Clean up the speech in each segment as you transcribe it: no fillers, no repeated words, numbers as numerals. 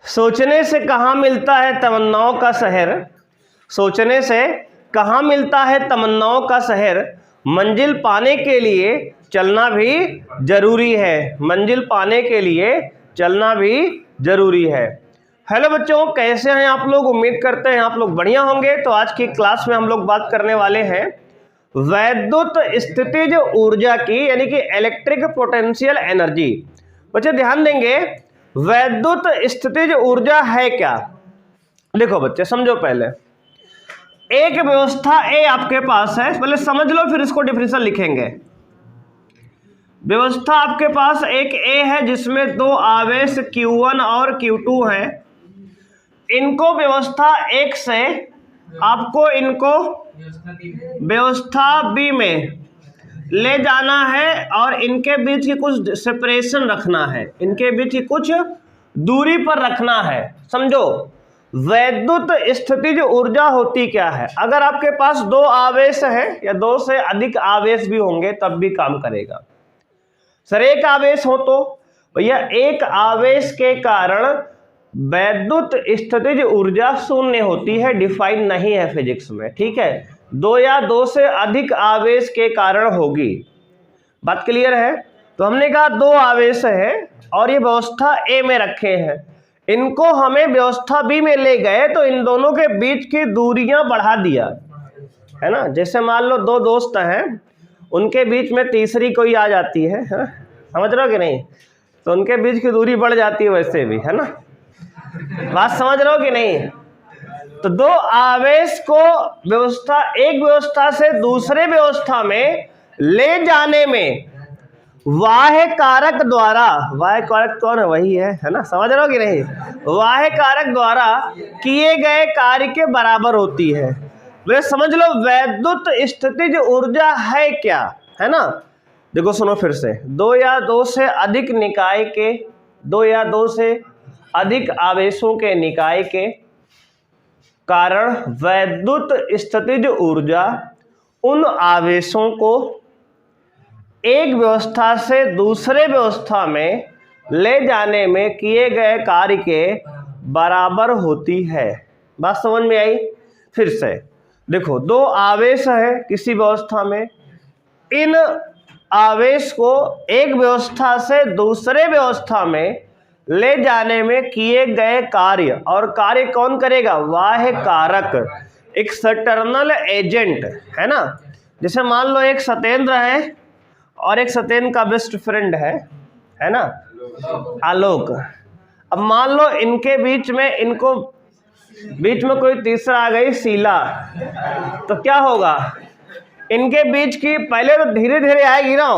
सोचने से कहाँ मिलता है तमन्नाओं का शहर, सोचने से कहाँ मिलता है तमन्नाओं का शहर, मंजिल पाने के लिए चलना भी जरूरी है, मंजिल पाने के लिए चलना भी जरूरी है। हेलो बच्चों, कैसे हैं आप लोग? उम्मीद करते हैं आप लोग बढ़िया होंगे। तो आज की क्लास में हम लोग बात करने वाले हैं वैद्युत स्थितिज ऊर्जा की, यानी कि इलेक्ट्रिक पोटेंशियल एनर्जी। बच्चे ध्यान देंगे, वैद्युत स्थितिज ऊर्जा है क्या? देखो बच्चे समझो, पहले एक व्यवस्था ए आपके पास है, पहले समझ लो फिर इसको डिफिनेशन लिखेंगे। व्यवस्था आपके पास एक ए है जिसमें दो आवेश Q1 और Q2 है। इनको व्यवस्था एक से आपको इनको व्यवस्था बी में ले जाना है और इनके बीच की कुछ सेपरेशन रखना है, इनके बीच की कुछ दूरी पर रखना है। समझो, वैद्युत स्थितिज ऊर्जा होती क्या है? अगर आपके पास दो आवेश है या दो से अधिक आवेश भी होंगे तब भी काम करेगा। सर एक आवेश हो तो भैया एक आवेश के कारण वैद्युत स्थितिज ऊर्जा शून्य होती है, डिफाइन नहीं है फिजिक्स में, ठीक है। दो या दो से अधिक आवेश के कारण होगी। बात क्लियर है? तो हमने कहा दो आवेश है और ये व्यवस्था ए में रखे हैं, इनको हमें व्यवस्था बी में ले गए तो इन दोनों के बीच की दूरियां बढ़ा दिया, है ना। जैसे मान लो दो दोस्त हैं, उनके बीच में तीसरी कोई आ जाती है, समझ रहे हो कि नहीं? तो उनके बीच की दूरी बढ़ जाती है, वैसे भी, है ना। बात समझ रहे हो कि नहीं? तो दो आवेश को व्यवस्था एक व्यवस्था से दूसरे व्यवस्था में ले जाने में वाह्य कारक द्वारा, वाह्य कारक कौन है? वही है ना, समझ रहे हो कि नहीं? वाह्य कारक द्वारा किए गए कार्य के बराबर होती है। वे समझ लो वैद्युत स्थितिज ऊर्जा है क्या, है ना। देखो सुनो फिर से, दो या दो से अधिक निकाय के, दो या दो से अधिक आवेशों के निकाय के कारण वैद्युत स्थितिज ऊर्जा उन आवेशों को एक व्यवस्था से दूसरे व्यवस्था में ले जाने में किए गए कार्य के बराबर होती है। बात समझ में आई? फिर से देखो, दो आवेश है किसी व्यवस्था में, इन आवेश को एक व्यवस्था से दूसरे व्यवस्था में ले जाने में किए गए कार्य, और कार्य कौन करेगा? वाह्य कारक, एक्सटर्नल एजेंट, है ना। जैसे मान लो एक सत्येंद्र है और एक सत्येंद्र का बेस्ट फ्रेंड है ना, आलोक। अब मान लो इनके बीच में, इनको बीच में कोई तीसरा आ गई, शीला। तो क्या होगा? इनके बीच की पहले तो धीरे धीरे आएगी ना,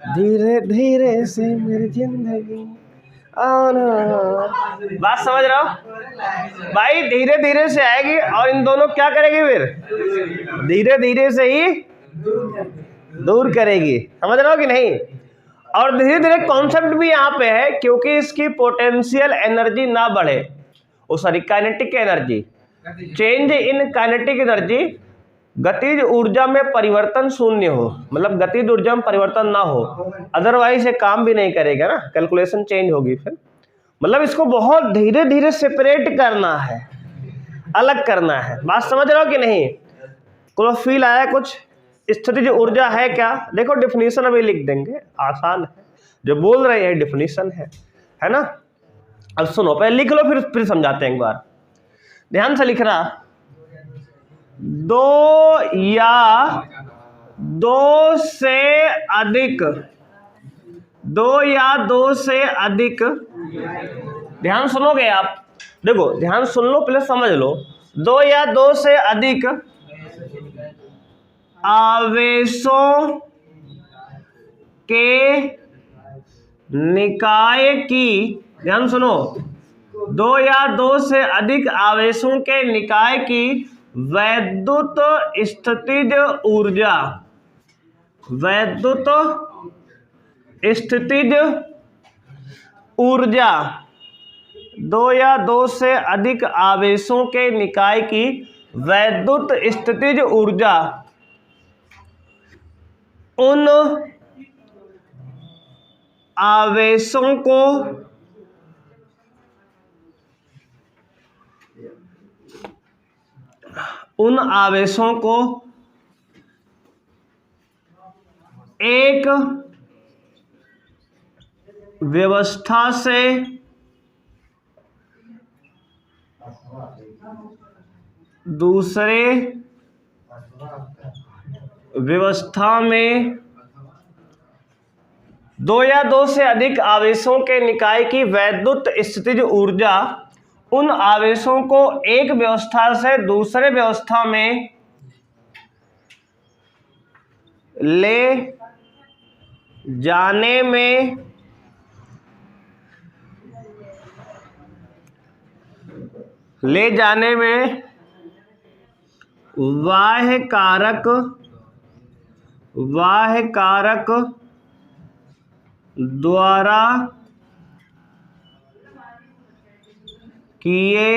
धीरे धीरे से मेरी जिंदगी। बात समझ रहे हो भाई? धीरे धीरे से आएगी और इन दोनों क्या करेगी? फिर धीरे धीरे से ही दूर करेगी, समझ रहे हो कि नहीं? और धीरे धीरे कॉन्सेप्ट भी यहाँ पे है, क्योंकि इसकी पोटेंशियल एनर्जी ना बढ़े, वो sorry kinetic energy, change in kinetic energy, गतिज ऊर्जा में परिवर्तन शून्य हो, मतलब गतिज ऊर्जा में परिवर्तन ना हो, अदरवाइज ये काम भी नहीं करेगा ना, कैलकुलेशन चेंज होगी फिर। मतलब इसको बहुत धीरे धीरे सेपरेट करना है, अलग करना है। बात समझ रहे हो कि नहीं? कोई फील आया कुछ? स्थितिज ऊर्जा है क्या? देखो डिफिनीशन अभी लिख देंगे, आसान है, जो बोल रहे हैं डिफिनीशन है ना। अब सुनो, पहले लिख लो फिर समझाते हैं एक बार, ध्यान से लिखना। दो या दो से अधिक, दो या दो से अधिक, ध्यान सुनोगे आप? देखो ध्यान सुन लो, पहले समझ लो। दो या दो से अधिक आवेशों के निकाय की, ध्यान सुनो, दो या दो से अधिक आवेशों के निकाय की वैद्युत स्थितिज ऊर्जा, वैद्युत स्थितिज ऊर्जा, दो या दो से अधिक आवेशों के निकाय की वैद्युत स्थितिज ऊर्जा उन आवेशों को उन आवेशों को एक व्यवस्था से दूसरे व्यवस्था में दो या दो से अधिक आवेशों के निकाय की वैद्युत स्थितिज ऊर्जा उन आवेशों को एक व्यवस्था से दूसरे व्यवस्था में ले जाने में बाह्य कारक द्वारा किए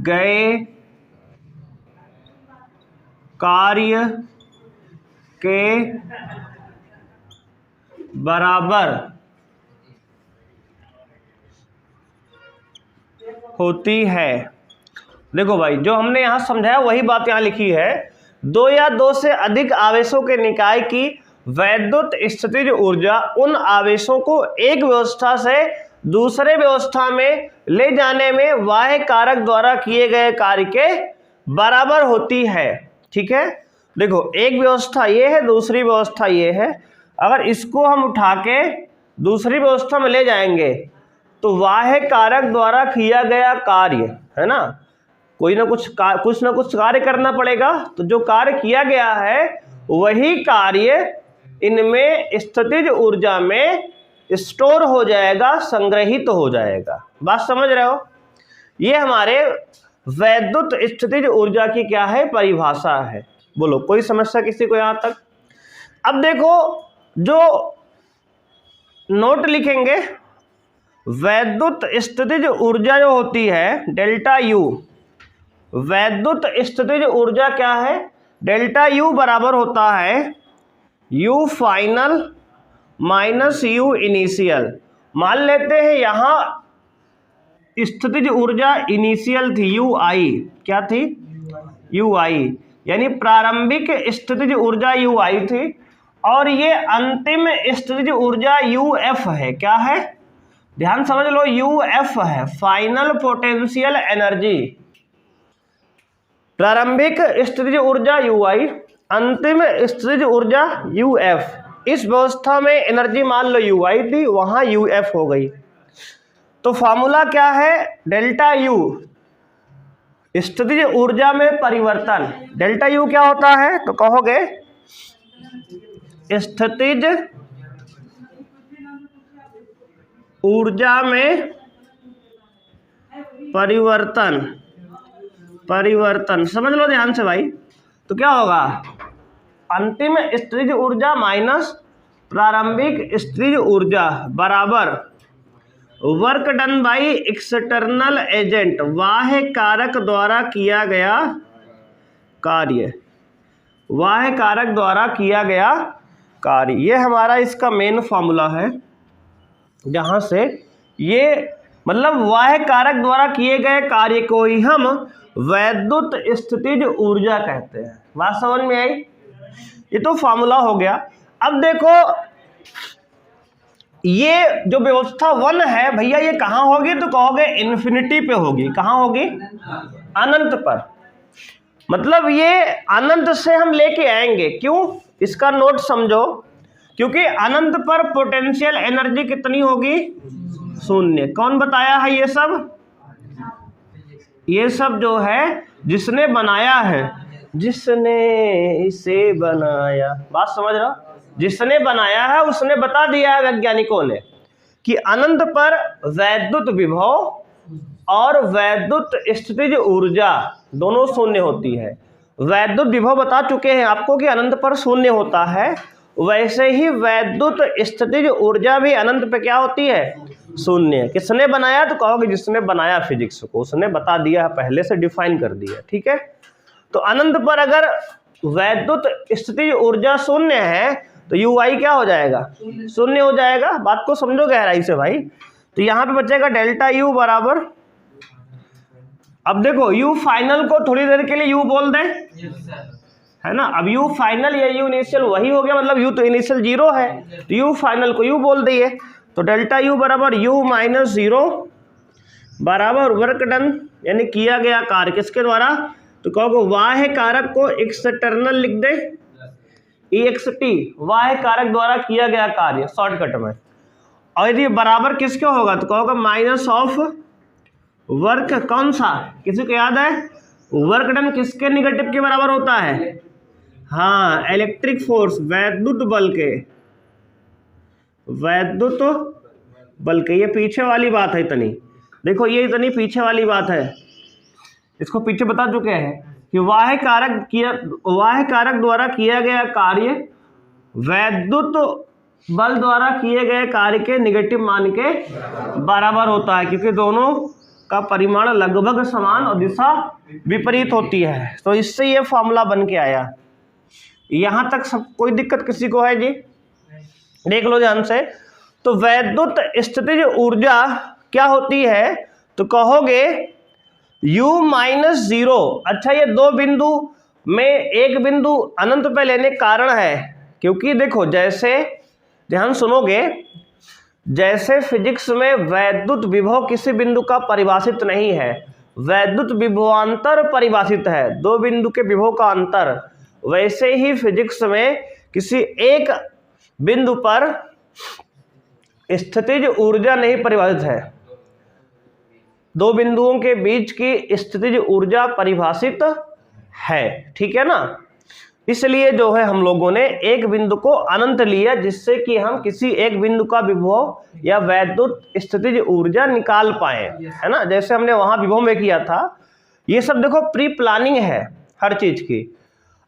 गए कार्य के बराबर होती है। देखो भाई, जो हमने यहां समझाया वही बात यहां लिखी है। दो या दो से अधिक आवेशों के निकाय की वैद्युत स्थितिज ऊर्जा उन आवेशों को एक व्यवस्था से दूसरे व्यवस्था में ले जाने में बाह्य कारक द्वारा किए गए कार्य के बराबर होती है। ठीक है, देखो एक व्यवस्था ये है, दूसरी व्यवस्था ये है। अगर इसको हम उठा के दूसरी व्यवस्था में ले जाएंगे तो बाह्य कारक द्वारा किया गया कार्य है ना, कुछ ना कुछ कार्य करना पड़ेगा। तो जो कार्य किया गया है वही कार्य इनमें स्थितिज ऊर्जा में स्टोर हो जाएगा, संग्रहित हो जाएगा। बात समझ रहे हो? ये हमारे वैद्युत स्थितिज ऊर्जा की क्या है, परिभाषा है। बोलो, कोई समस्या किसी को यहां तक? अब देखो, जो नोट लिखेंगे, वैद्युत स्थितिज ऊर्जा जो होती है डेल्टा यू, वैद्युत स्थितिज ऊर्जा क्या है, डेल्टा यू बराबर होता है you final minus you initial. मान लेते हैं यहां स्थितिज ऊर्जा इनिशियल थी, यू आई, क्या थी, यू आई, यानी प्रारंभिक स्थितिज ऊर्जा यू आई थी, और ये अंतिम स्थितिज ऊर्जा यू एफ है। क्या है, ध्यान समझ लो, यू एफ है, फाइनल पोटेंशियल एनर्जी। प्रारंभिक स्थितिज ऊर्जा यू आई, अंतिम स्थितिज ऊर्जा यू एफ। इस व्यवस्था में एनर्जी मान लो यू आई थी, वहां यू एफ हो गई। तो फॉर्मूला क्या है, डेल्टा यू स्थितिज ऊर्जा में परिवर्तन। डेल्टा यू क्या होता है, तो कहोगे स्थितिज ऊर्जा में परिवर्तन। समझ लो ध्यान से भाई। तो क्या होगा, अंतिम स्थितिज ऊर्जा माइनस प्रारंभिक स्थितिज ऊर्जा बराबर work done by external agent, बाह्य कारक द्वारा किया गया कार्य, बाह्य कारक द्वारा किया गया कार्य। ये हमारा इसका मेन फॉर्मूला है, जहां से ये मतलब बाह्य कारक द्वारा किए गए कार्य को ही हम वैद्युत स्थितिज ऊर्जा कहते हैं। बात समझ में आई? ये तो फॉर्मूला हो गया। अब देखो, ये जो व्यवस्था 1 है भैया, ये कहां होगी, तो कहोगे इन्फिनिटी पे होगी। कहां होगी, अनंत पर। मतलब ये अनंत से हम लेके आएंगे। क्यों, इसका नोट समझो, क्योंकि अनंत पर पोटेंशियल एनर्जी कितनी होगी, 0। कौन बताया है ये सब? ये सब जो है जिसने बनाया है, जिसने इसे बनाया। बात समझ रहा? जिसने बनाया है उसने बता दिया है वैज्ञानिकों ने कि अनंत पर वैद्युत विभव और वैद्युत स्थितिज ऊर्जा दोनों शून्य होती है। वैद्युत विभव बता चुके हैं आपको कि अनंत पर शून्य होता है, वैसे ही वैद्युत स्थितिज ऊर्जा भी अनंत पे क्या होती है, शून्य। किसने बनाया, तो कहोगे जिसने बनाया फिजिक्स को, उसने बता दिया, पहले से डिफाइन कर दिया। ठीक है, तो अनंत पर अगर वैद्युत स्थितिज ऊर्जा शून्य है तो यू आई क्या हो जाएगा, शून्य हो जाएगा। बात को समझो गहराई से भाई। तो यहाँ पे बचेगा डेल्टा यू बराबर अब देखो यू फाइनल को थोड़ी देर के लिए यू बोल दें, है ना। अब यू फाइनल या यू इनिशियल वही हो गया, मतलब यू तो इनिशियल 0 है तो यू फाइनल को यू बोल दिए। तो डेल्टा यू बराबर यू माइनस 0 बराबर वर्क डन यानी किया गया कार्य किसके द्वारा, तो कहोगे वाह्य कारक को एक्सटर्नल लिख दे EXT, वाह्य कारक द्वारा किया गया कार्य शॉर्टकट में। और यदि बराबर किसके होगा तो कहोगे माइनस ऑफ वर्क, कौन सा, किसी को याद है वर्क डन किसके निगेटिव के बराबर होता है, हाँ इलेक्ट्रिक फोर्स, वैद्युत बल के, वैद्युत बल के। ये पीछे वाली बात है इतनी, देखो ये इतनी पीछे वाली बात है, इसको पीछे बता चुके हैं कि वाह्य कारक द्वारा किया गया कार्य वैद्युत बल द्वारा किए गए कार्य के निगेटिव मान के बराबर होता है, क्योंकि दोनों का परिमाण लगभग समान और दिशा विपरीत होती है। तो इससे ये फॉर्मूला बन के आया। यहां तक सब कोई दिक्कत किसी को है जी, देख लो ध्यान से। तो वैद्युत स्थितिज ऊर्जा क्या होती है तो कहोगे u माइनस 0। अच्छा ये दो बिंदु में एक बिंदु अनंत पे लेने का कारण है क्योंकि देखो जैसे ध्यान सुनोगे, जैसे फिजिक्स में वैद्युत विभव किसी बिंदु का परिभाषित नहीं है, वैद्युत विभवांतर परिभाषित है, दो बिंदु के विभव का अंतर, वैसे ही फिजिक्स में किसी एक बिंदु पर स्थितिज ऊर्जा नहीं परिभाषित है, दो बिंदुओं के बीच की स्थितिज ऊर्जा परिभाषित है, ठीक है ना। इसलिए जो है हम लोगों ने एक बिंदु को अनंत लिया जिससे कि हम किसी एक बिंदु का विभव या वैद्युत स्थितिज ऊर्जा निकाल पाए, है ना। जैसे हमने वहां विभव में किया था, ये सब देखो प्री प्लानिंग है हर चीज की।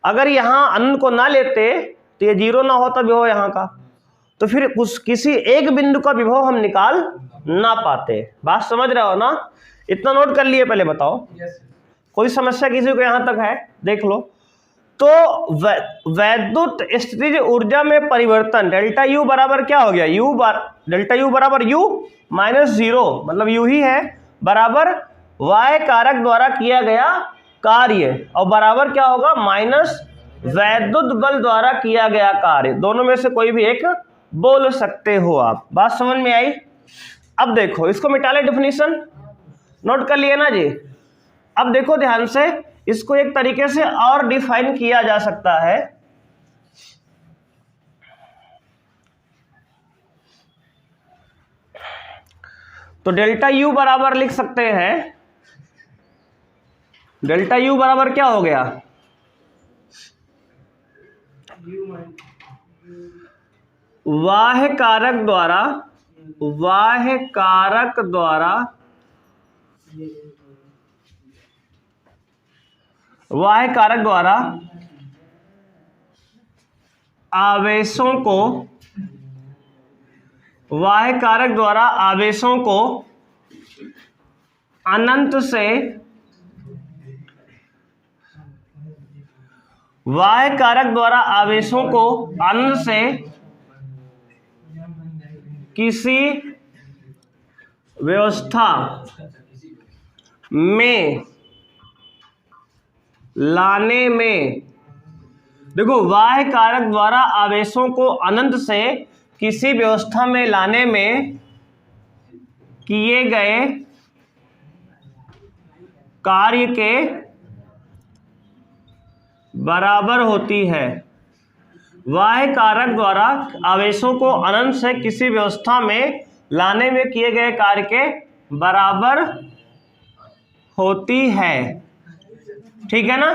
अगर यहाँ अनंत को ना लेते तो ये 0 ना होता विभव यहाँ का, तो फिर किसी एक बिंदु का विभव हम निकाल ना पाते। बात समझ रहे हो ना, इतना नोट कर लिए, पहले बताओ कोई समस्या किसी को यहाँ तक है, देख लो। तो वैद्युत स्थितिज ऊर्जा में परिवर्तन डेल्टा यू बराबर क्या हो गया, डेल्टा यू बराबर यू माइनस 0 मतलब यू ही है, बराबर वाह्य कारक द्वारा किया गया कार्य, और बराबर क्या होगा माइनस वैद्युत बल द्वारा किया गया कार्य। दोनों में से कोई भी एक बोल सकते हो आप। बात समझ में आई। अब देखो इसको मिटा ले, डेफिनेशन नोट कर लिए ना जी। अब देखो ध्यान से, इसको एक तरीके से और डिफाइन किया जा सकता है। तो डेल्टा यू बराबर लिख सकते हैं, डेल्टा यू बराबर क्या हो गया, वाह्य कारक द्वारा आवेशों को अनंत से किसी व्यवस्था में लाने में, देखो वाह्य कारक द्वारा आवेशों को अनंत से किसी व्यवस्था में लाने में किए गए कार्य के बराबर होती है। वाह्य कारक द्वारा आवेशों को अनंत से किसी व्यवस्था में लाने में किए गए कार्य के बराबर होती है, ठीक है ना।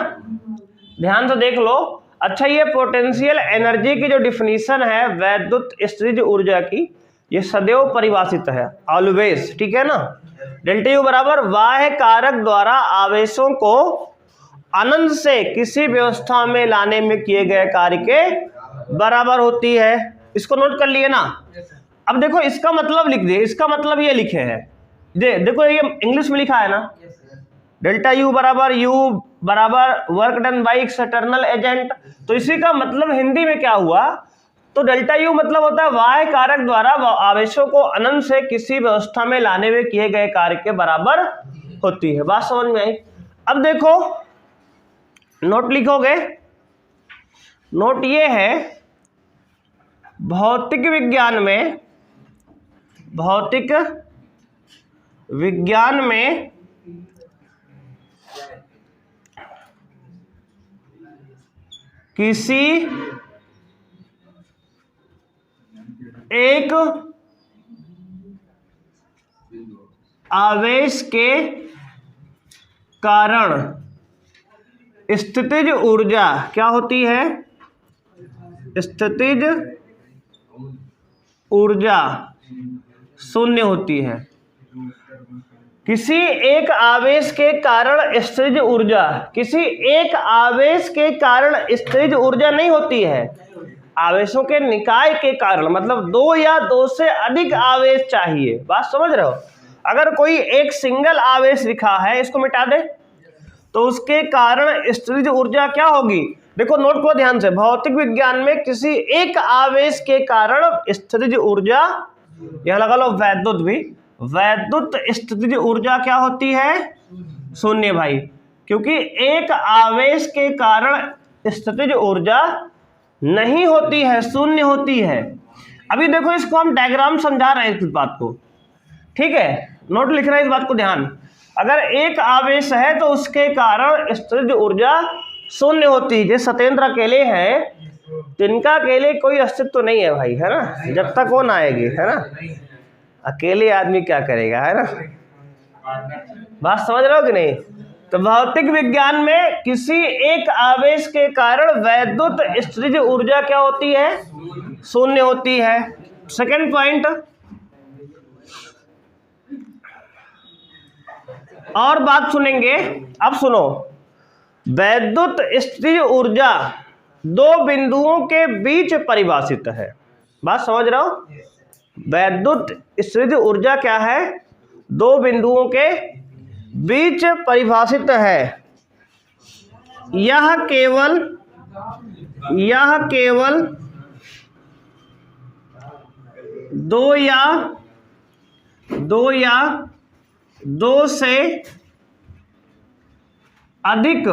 ध्यान से देख लो। अच्छा ये पोटेंशियल एनर्जी की जो डिफिनीशन है वैद्युत स्थितिज ऊर्जा की, ये सदैव परिभाषित है, ऑलवेज, ठीक है ना। डेल्टा यू बराबर वाह्य कारक द्वारा आवेशों को अनंत से किसी व्यवस्था में लाने में किए गए कार्य के बराबर होती है। इसको नोट कर लिए ना। अब देखो इसका मतलब लिख दिए, इसका मतलब ये लिखे हैं, देखो ये इंग्लिश में लिखा है ना, डेल्टा यू बराबर work done by external agent. तो इसी का मतलब हिंदी में क्या हुआ, तो डेल्टा यू मतलब होता है वाह्य कारक द्वारा आवेशों को अनंत से किसी व्यवस्था में लाने में किए गए कार्य के बराबर होती है। बात समझ में आई? अब देखो नोट लिखोगे, नोट ये है भौतिक विज्ञान में किसी एक आवेश के कारण स्थितिज ऊर्जा क्या होती है? स्थितिज ऊर्जा शून्य होती है। किसी एक आवेश के कारण स्थितिज ऊर्जा, किसी एक आवेश के कारण स्थितिज ऊर्जा नहीं होती है, आवेशों के निकाय के कारण, मतलब दो या दो से अधिक आवेश चाहिए। बात समझ रहे हो? अगर कोई एक सिंगल आवेश लिखा है, इसको मिटा दे, तो उसके कारण स्थितिज ऊर्जा क्या होगी? देखो नोट को ध्यान से, भौतिक विज्ञान में किसी एक आवेश के कारण स्थितिज ऊर्जा, यहां लगा लो वैद्युत भी, वैद्युत स्थितिज ऊर्जा क्या होती है? शून्य भाई, क्योंकि एक आवेश के कारण स्थितिज ऊर्जा नहीं होती है, शून्य होती है। अभी देखो इसको हम डायग्राम समझा रहे हैं इस बात को, ठीक है? नोट लिख रहे हैं इस बात को ध्यान। अगर एक आवेश है तो उसके कारण स्थितिज ऊर्जा शून्य होती है। जैसे सत्येंद्र अकेले हैं, तिनका अकेले कोई अस्तित्व तो नहीं है भाई, है ना? जब तक वो ना आएगी, है ना? अकेले आदमी क्या करेगा, है ना? बात समझ रहे हो कि नहीं? तो भौतिक विज्ञान में किसी एक आवेश के कारण वैद्युत स्थितिज ऊर्जा क्या होती है? शून्य होती है। सेकंड पॉइंट, और बात सुनेंगे, अब सुनो। वैद्युत स्थितिज ऊर्जा दो बिंदुओं के बीच परिभाषित है। बात समझ रहे हो? वैद्युत स्थितिज ऊर्जा क्या है? दो बिंदुओं के बीच परिभाषित है। यह केवल दो या दो से अधिक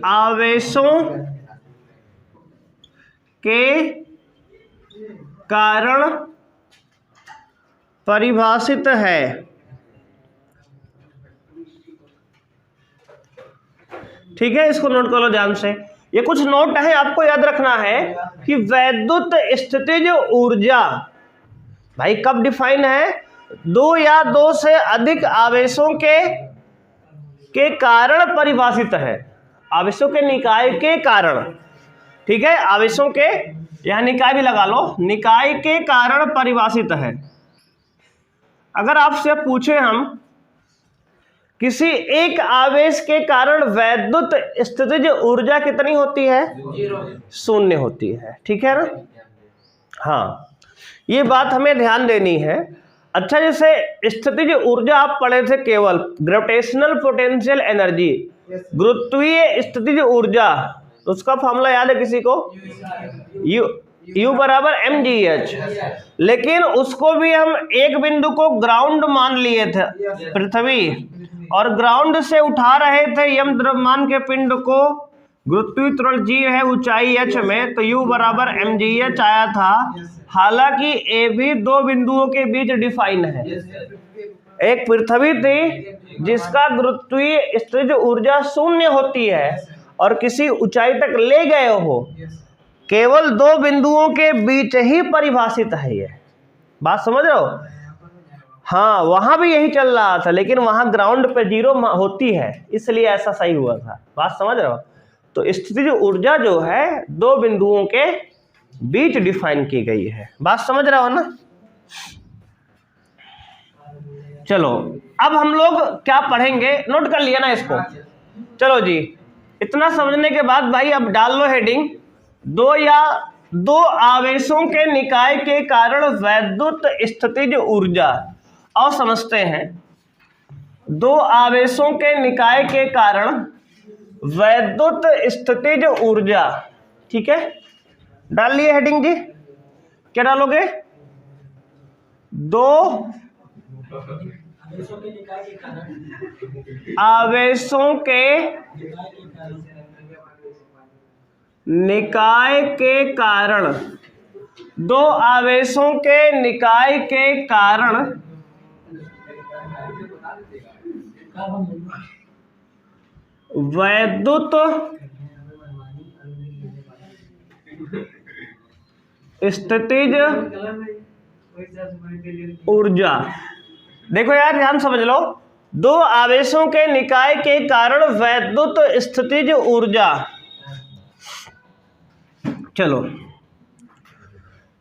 आवेशों के कारण परिभाषित है। ठीक है, इसको नोट कर लो ध्यान से। ये कुछ नोट है, आपको याद रखना है कि वैद्युत स्थितिज ऊर्जा भाई कब डिफाइन है? दो या दो से अधिक आवेशों के कारण परिभाषित है। आवेशों के निकाय के कारण, ठीक है? आवेशों के, यहां निकाय भी लगा लो, निकाय के कारण परिभाषित है। अगर आपसे पूछे हम किसी एक आवेश के कारण वैद्युत स्थितिज ऊर्जा कितनी होती है? शून्य होती है। ठीक है ना? हाँ, ये बात हमें ध्यान देनी है। अच्छा, जैसे स्थितिज ऊर्जा आप पढ़े थे केवल, ग्रेविटेशनल पोटेंशियल एनर्जी, गुरुत्वीय स्थितिज ऊर्जा, उसका फॉर्मूला याद है किसी को? U बराबर mgh। लेकिन उसको भी हम एक बिंदु को ग्राउंड मान लिए थे, पृथ्वी, और ग्राउंड से उठा रहे थे यम द्रव्यमान के पिंड को, गुरुत्वीय त्वरण g है ऊंचाई h में, तो U बराबर mgh आया था। हालांकि ये भी दो बिंदुओं के बीच डिफाइन है। एक पृथ्वी थी जिसका गुरुत्वीय स्थितिज ऊर्जा शून्य होती है और किसी ऊंचाई तक ले गए हो, केवल दो बिंदुओं के बीच ही परिभाषित है ये। बात समझ रहे हो? हाँ, वहां भी यही चल रहा था, लेकिन वहां ग्राउंड पे जीरो होती है, इसलिए ऐसा सही हुआ था। बात समझ रहे हो? तो स्थितिज ऊर्जा जो है दो बिंदुओं के बीच डिफाइन की गई है। बात समझ रहे हो ना? चलो, अब हम लोग क्या पढ़ेंगे, नोट कर लिया ना इसको? चलो जी, इतना समझने के बाद भाई अब डाल लो हेडिंग, दो या दो आवेशों के निकाय के कारण वैद्युत स्थितिज ऊर्जा। और समझते हैं, दो आवेशों के निकाय के कारण वैद्युत स्थितिज ऊर्जा। ठीक है, डाल लिए हेडिंग जी? क्या डालोगे? दो आवेशों के निकाय के कारण, दो आवेशों के निकाय के कारण वैद्युत स्थितिज ऊर्जा। देखो यार ध्यान समझ लो, दो आवेशों के निकाय के कारण वैद्युत स्थितिज ऊर्जा। चलो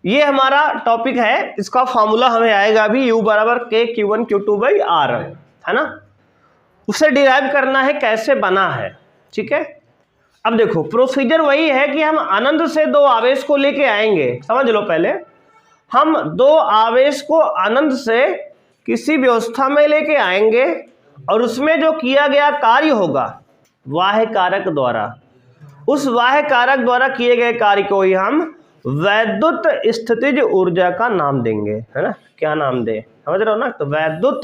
ये हमारा टॉपिक है, इसका फॉर्मूला हमें आएगा अभी U बराबर K Q1 Q2 by R, है ना। उसे डिराइव करना है कैसे बना है, ठीक है। अब देखो प्रोसीजर वही है कि हम अनंत से दो आवेश को लेके आएंगे। समझ लो, पहले हम दो आवेश को अनंत से किसी व्यवस्था में लेके आएंगे और उसमें जो किया गया कार्य होगा वाह्य कारक द्वारा, उस वाह्य कारक द्वारा किए गए कार्य को ही हम वैद्युत स्थितिज ऊर्जा का नाम देंगे, है ना। क्या नाम दे, समझ रहे हो ना, तो वैद्युत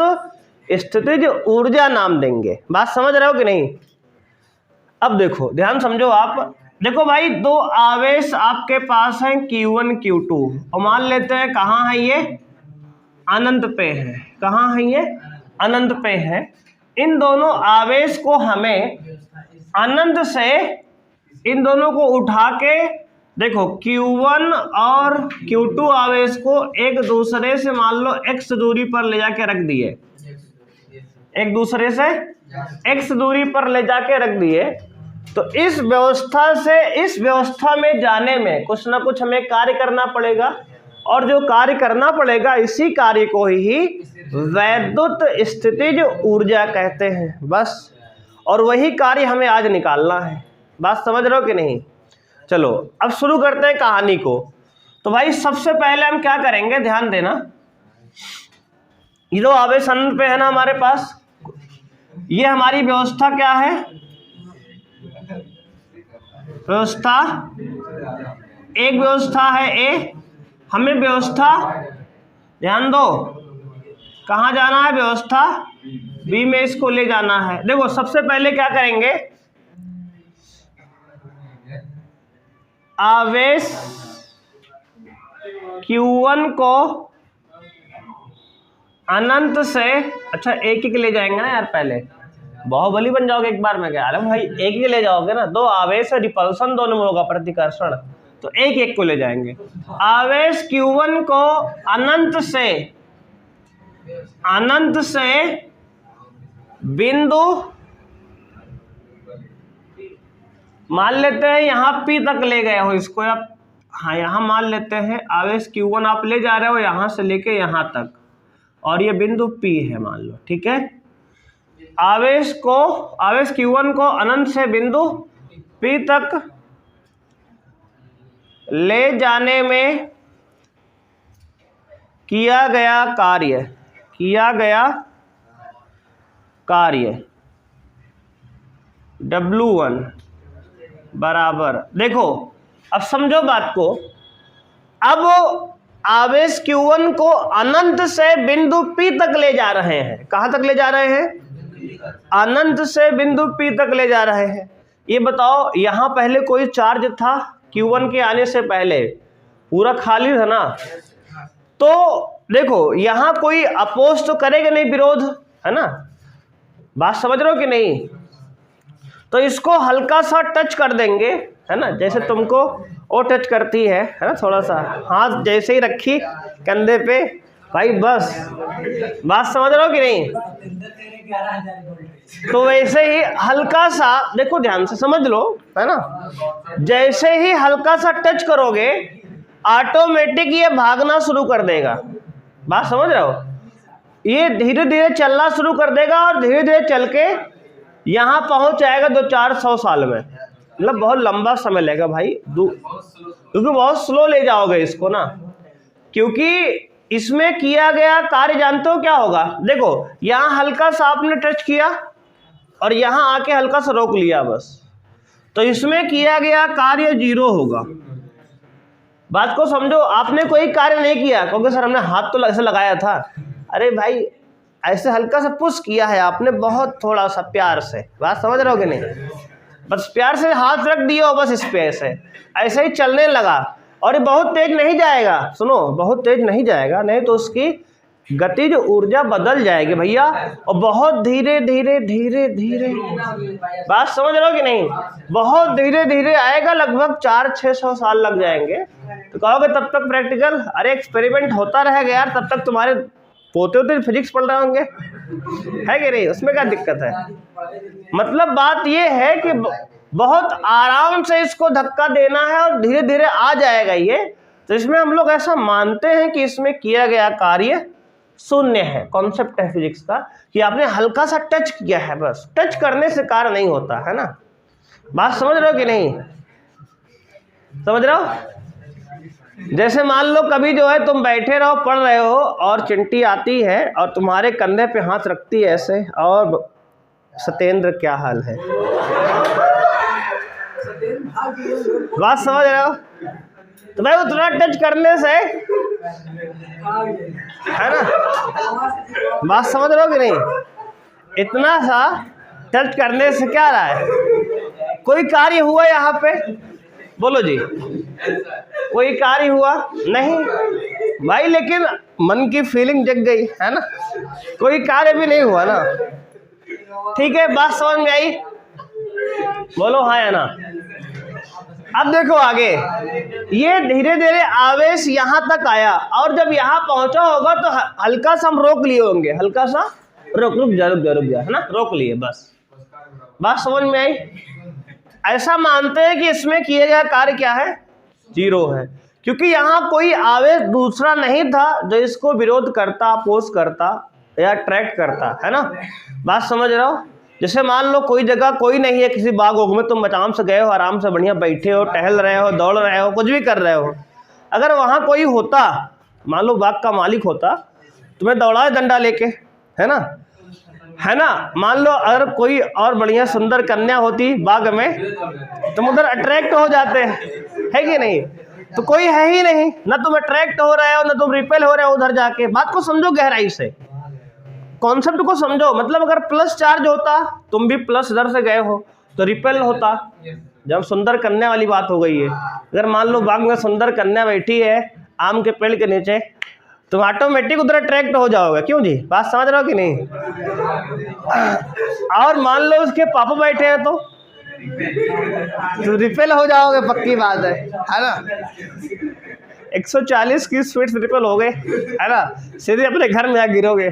स्थितिज ऊर्जा नाम देंगे। बात समझ रहे हो कि नहीं। अब देखो ध्यान समझो आप, देखो भाई दो आवेश आपके पास हैं Q1 Q2 और मान लेते हैं कहाँ है ये, अनंत पे है। कहाँ है ये, अनंत पे है। इन दोनों आवेश को हमें अनंत से इन दोनों को उठा के, देखो Q1 और Q2 आवेश को एक दूसरे से मान लो x दूरी पर ले जाके रख दिए, एक दूसरे से x दूरी पर ले जाके रख दिए, तो इस व्यवस्था से इस व्यवस्था में जाने में कुछ ना कुछ हमें कार्य करना पड़ेगा, और जो कार्य करना पड़ेगा इसी कार्य को ही वैद्युत स्थितिज ऊर्जा कहते हैं, बस। और वही कार्य हमें आज निकालना है। बात समझ रहे हो कि नहीं। चलो अब शुरू करते हैं कहानी को। तो भाई सबसे पहले हम क्या करेंगे, ध्यान देना, ये दो आवेश अनंत पे है ना हमारे पास, ये हमारी व्यवस्था क्या है, व्यवस्था एक व्यवस्था है ए। हमें व्यवस्था, ध्यान दो, कहाँ जाना है, व्यवस्था बी में इसको ले जाना है। देखो सबसे पहले क्या करेंगे, आवेश Q1 को अनंत से, अच्छा एक ही के ले जाएंगे ना यार, पहले बाहुबली बन जाओगे एक बार में। क्या अरे भाई एक ही ले जाओगे ना, दो आवेश रिपल्सन दोनों में होगा प्रतिकर्षण, तो एक एक को ले जाएंगे। आवेश Q1 को अनंत से बिंदु मान लेते हैं यहाँ P तक ले गए हो इसको आप, हाँ यहाँ मान लेते हैं आवेश Q1 आप ले जा रहे हो यहाँ से लेके यहाँ तक, और ये बिंदु P है मान लो, ठीक है। आवेश Q1 को अनंत से बिंदु P तक ले जाने में किया गया कार्य W1 बराबर, देखो अब समझो बात को, अब आवेश Q1 को अनंत से बिंदु P तक ले जा रहे हैं। कहाँ तक ले जा रहे हैं, अनंत से बिंदु P तक ले जा रहे हैं। ये बताओ यहाँ पहले कोई चार्ज था Q1 के आने से पहले, पूरा खाली था ना, तो देखो यहाँ कोई अपोज तो करेगा नहीं, विरोध, है ना। बात समझ रहे हो कि नहीं। तो इसको हल्का सा टच कर देंगे, है ना, जैसे तुमको वो टच करती है ना, थोड़ा सा हाथ जैसे ही रखी कंधे पे, भाई बस। बात समझ रहे हो कि नहीं। तो वैसे ही हल्का सा, देखो ध्यान से समझ लो, है ना, जैसे ही हल्का सा टच करोगे ऑटोमेटिक ये भागना शुरू कर देगा। बात समझ रहे हो, ये धीरे धीरे चलना शुरू कर देगा और धीरे धीरे चल के यहाँ पहुंच जाएगा 200-400 साल में, मतलब बहुत लंबा समय लगेगा भाई, क्योंकि बहुत स्लो ले जाओगे इसको ना, क्योंकि इसमें किया गया कार्य जानते हो क्या होगा। देखो यहाँ हल्का सा आपने टच किया और यहाँ आके हल्का सा रोक लिया बस, तो इसमें किया गया कार्य 0 होगा। बात को समझो। आपने कोई कार्य नहीं किया, क्योंकि सर हमने हाथ तो ऐसे लगाया था, अरे भाई ऐसे हल्का सा पुश किया है आपने, बहुत थोड़ा सा प्यार से, बात समझ रहे हो कि नहीं, बस प्यार से हाथ रख दिया बस इस पे, ऐसे ही चलने लगा, और ये बहुत तेज नहीं जाएगा, सुनो बहुत तेज नहीं जाएगा, नहीं तो उसकी गतिज ऊर्जा बदल जाएगी भैया, और बहुत धीरे धीरे धीरे धीरे, बात समझ रहे हो कि नहीं, बहुत धीरे धीरे आएगा, लगभग 400-600 साल लग जाएंगे। तो कहोगे तब तक प्रैक्टिकल, अरे एक्सपेरिमेंट होता रहेगा यार, तब तक तुम्हारे पोते होते फिजिक्स पढ़ रहे होंगे, है कि नहीं, उसमें क्या दिक्कत है। मतलब बात ये है कि बहुत आराम से इसको धक्का देना है और धीरे धीरे आ जाएगा ये। तो इसमें हम लोग ऐसा मानते हैं कि इसमें किया गया कार्य शून्य है। कॉन्सेप्ट है फिजिक्स का कि आपने हल्का सा टच किया है, बस टच करने से कार्य नहीं होता है ना। बात समझ रहे हो कि नहीं, समझ रहे हो। जैसे मान लो कभी जो है तुम बैठे रहो पढ़ रहे हो और चिंटी आती है और तुम्हारे कंधे पे हाथ रखती है ऐसे, और सत्येंद्र क्या हाल है, बात समझ रहे हो। तो भाई उतना टच करने से है ना, बात समझ रहे हो कि नहीं, इतना सा टच करने से क्या रहा है, कोई कार्य हुआ यहाँ पे, बोलो जी, कोई कार्य हुआ नहीं भाई, लेकिन मन की फीलिंग जग गई है ना, कोई कार्य भी नहीं हुआ ना, ठीक है, बात समझ में आई, बोलो हाँ या ना। अब देखो आगे, ये धीरे धीरे आवेश यहाँ तक आया, और जब यहाँ पहुंचा होगा तो हल्का सा हम रोक लिए होंगे, हल्का सा रुक जा है ना, रोक लिए बस, बात समझ में आई। ऐसा मानते हैं कि इसमें किया गया कार्य क्या है, जीरो है, क्योंकि यहाँ कोई आवेश दूसरा नहीं था जो इसको विरोध करता, अपोज करता या अट्रैक्ट करता, है ना, बात समझ रहे हो। जैसे मान लो कोई जगह कोई नहीं है, किसी बाग ओग में तुम आराम से गए हो, आराम से बढ़िया बैठे हो, टहल रहे हो, दौड़ रहे हो, कुछ भी कर रहे हो, अगर वहाँ कोई होता, मान लो बाग का मालिक होता, तुम्हें दौड़ाए डंडा लेके, है ना, है ना, मान लो अगर कोई और बढ़िया सुंदर कन्या होती बाग में, तुम उधर अट्रैक्ट हो जाते, है कि नहीं, तो कोई है ही नहीं, ना तुम अट्रैक्ट हो रहे हो ना तुम रिपेल हो रहे हो उधर जाके। बात को समझो गहराई से, कॉन्सेप्ट को समझो। मतलब अगर प्लस चार्ज होता, तुम भी प्लस इधर से गए हो तो रिपेल होता। जब सुंदर कन्या वाली बात हो गई है, अगर मान लो बाग में सुंदर कन्या बैठी है आम के पेड़ के नीचे, तुम ऑटोमेटिक उधर अट्रैक्ट हो जाओगे, क्यों जी, बात समझ रहे हो कि नहीं। और मान लो उसके पापा बैठे हैं तो रिपेल हो जाओगे, पक्की बात है ना। 140 की स्पीड से रिपेल हो गए, है ना, सीधे अपने घर में आ गिरोगे,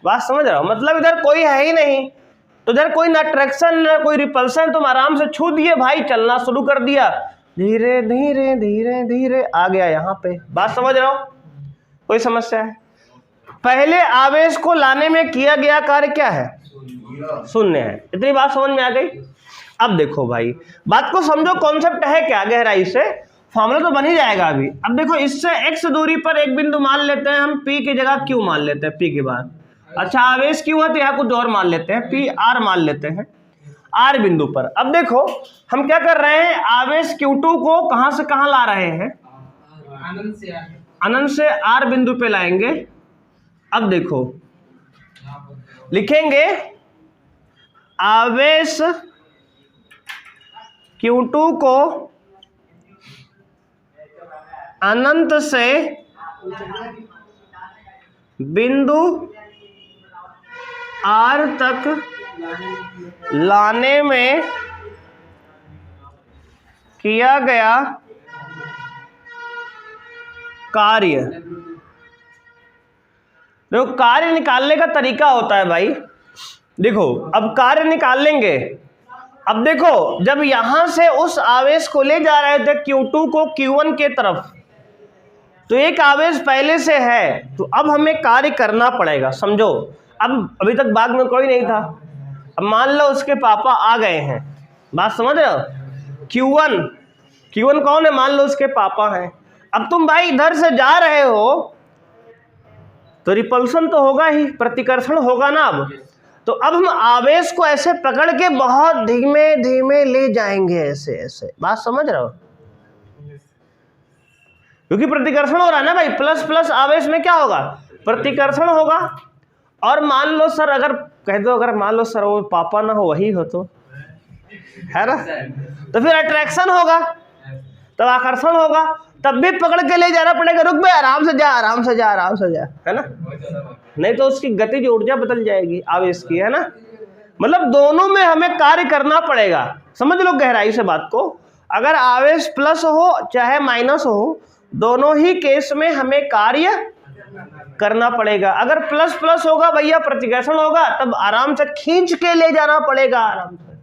बात समझ रहे हो। मतलब इधर कोई है ही नहीं, तो इधर कोई ना अट्रैक्शन ना कोई रिपल्सन, तुम आराम से छू दिए भाई, चलना शुरू कर दिया, धीरे धीरे धीरे धीरे आ गया यहाँ पे, बात समझ रहे हो, कोई समस्या है। पहले आवेश को लाने में किया गया कार्य क्या है, शून्य है, इतनी बात समझ में आ गई। अब देखो भाई बात को समझो, कॉन्सेप्ट है क्या गहराई से, फॉर्मूला तो बन ही जाएगा अभी। अब देखो इससे x दूरी पर एक बिंदु मान लेते हैं हम, p की जगह q मान लेते हैं, p के बाद, अच्छा आवेश q है तो यहाँ कुछ और मान लेते हैं, p r मान लेते हैं, r बिंदु पर। अब देखो हम क्या कर रहे हैं, आवेश q2 को कहां से कहां ला रहे हैं, अनंत से r बिंदु पे लाएंगे। अब देखो लिखेंगे आवेश Q2 को अनंत से बिंदु R तक लाने में किया गया कार्य। देखो कार्य निकालने का तरीका होता है भाई, देखो अब कार्य निकाल लेंगे। अब देखो जब यहां से उस आवेश को ले जा रहे थे Q2 को Q1 के तरफ, तो एक आवेश पहले से है, तो अब हमें कार्य करना पड़ेगा। समझो अब अभी तक बाग में कोई नहीं था, अब मान लो उसके पापा आ गए हैं, बात समझ रहे हो। Q1 कौन है, मान लो उसके पापा हैं। अब तुम भाई इधर से जा रहे हो तो रिपल्सन तो होगा ही, प्रतिकर्षण होगा ना। अब तो अब हम आवेश को ऐसे पकड़ के बहुत धीमे धीमे ले जाएंगे, ऐसे ऐसे, बात समझ रहे हो। क्योंकि प्रतिकर्षण हो रहा है ना भाई, प्लस प्लस आवेश में क्या होगा, प्रतिकर्षण होगा। और मान लो सर, अगर कह दो, अगर मान लो सर वो पापा ना हो वही हो तो, है ना, तो फिर अट्रैक्शन होगा, तब आकर्षण होगा, तब भी पकड़ के ले जाना पड़ेगा, रुक बे, आराम से जा, आराम से जा, आराम से जा, है ना, नहीं तो उसकी गतिज ऊर्जा बदल जाएगी आवेश की, है ना। मतलब दोनों में हमें कार्य करना पड़ेगा, समझ लो गहराई से बात को। अगर आवेश प्लस हो चाहे माइनस हो, दोनों ही केस में हमें कार्य करना पड़ेगा। अगर प्लस प्लस होगा भैया, प्रतिकर्षण होगा, तब आराम से खींच के ले जाना पड़ेगा, आराम से।